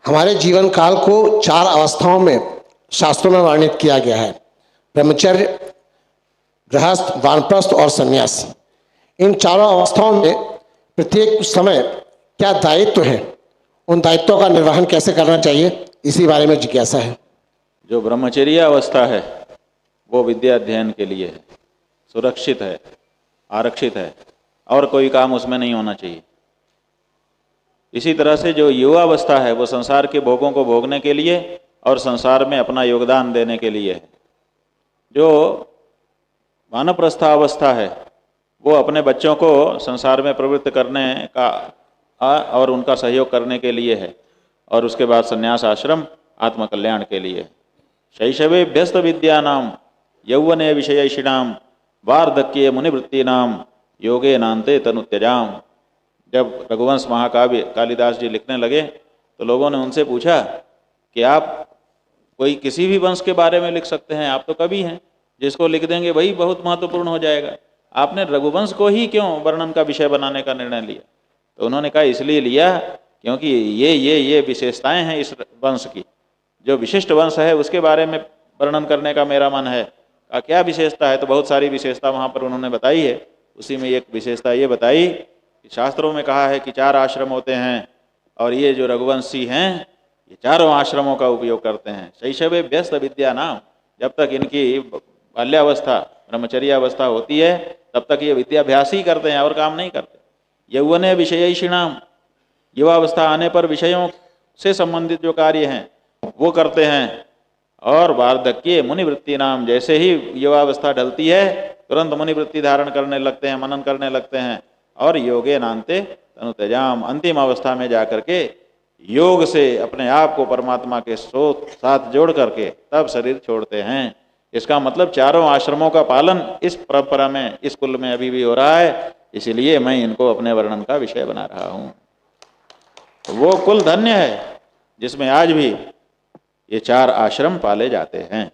हमारे जीवन काल को 4 अवस्थाओं में शास्त्रों में वर्णित किया गया है: ब्रह्मचर्य, गृहस्थ, वानप्रस्थ और सन्यास। इन चारों अवस्थाओं में प्रत्येक समय क्या दायित्व है, उन दायित्वों का निर्वहन कैसे करना चाहिए, इसी बारे में जिज्ञासा है। जो ब्रह्मचर्य अवस्था है वो विद्या अध्ययन के लिए है, सुरक्षित है, आरक्षित है, और कोई काम उसमें नहीं होना चाहिए। इसी तरह से जो युवावस्था है वो संसार के भोगों को भोगने के लिए और संसार में अपना योगदान देने के लिए है। जो वानप्रस्थावस्था है वो अपने बच्चों को संसार में प्रवृत्त करने का और उनका सहयोग करने के लिए है। और उसके बाद संन्यास आश्रम आत्मकल्याण के लिए है। शैशवे व्यस्त विद्यानाम यौवने विषयैषिणाम वार्धक्ये मुनिवृत्तीनाम योगे नान्ते तनुत्यजाम। जब रघुवंश महाकाव्य कालिदास जी लिखने लगे तो लोगों ने उनसे पूछा कि आप कोई किसी भी वंश के बारे में लिख सकते हैं, आप तो कवि हैं, जिसको लिख देंगे वही बहुत महत्वपूर्ण हो जाएगा, आपने रघुवंश को ही क्यों वर्णन का विषय बनाने का निर्णय लिया? तो उन्होंने कहा इसलिए लिया क्योंकि ये विशेषताएं हैं इस वंश की, जो विशिष्ट वंश है उसके बारे में वर्णन करने का मेरा मन है। क्या विशेषता है? तो बहुत सारी विशेषता वहाँ पर उन्होंने बताई है। उसी में एक विशेषता ये बताई कि शास्त्रों में कहा है कि 4 आश्रम होते हैं और ये जो रघुवंशी हैं ये चारों आश्रमों का उपयोग करते हैं। शैशवे व्यस्त विद्या नाम, जब तक इनकी बाल्यावस्था ब्रह्मचर्यावस्था होती है तब तक ये विद्याभ्यास ही करते हैं और काम नहीं करते। यौवने विषयैषिणाम, युवावस्था आने पर विषयों से संबंधित जो कार्य हैं वो करते हैं। और वार्धक्ये मुनिवृत्ति नाम, जैसे ही युवावस्था ढलती है तुरंत मुनिवृत्ति धारण करने लगते हैं, मनन करने लगते हैं। और योगे नान्ते तनुत्यजाम, अंतिम अवस्था में जाकर के योग से अपने आप को परमात्मा के साथ जोड़ करके तब शरीर छोड़ते हैं। इसका मतलब चारों आश्रमों का पालन इस परंपरा में, इस कुल में अभी भी हो रहा है, इसीलिए मैं इनको अपने वर्णन का विषय बना रहा हूँ। वो कुल धन्य है जिसमें आज भी ये 4 आश्रम पाले जाते हैं।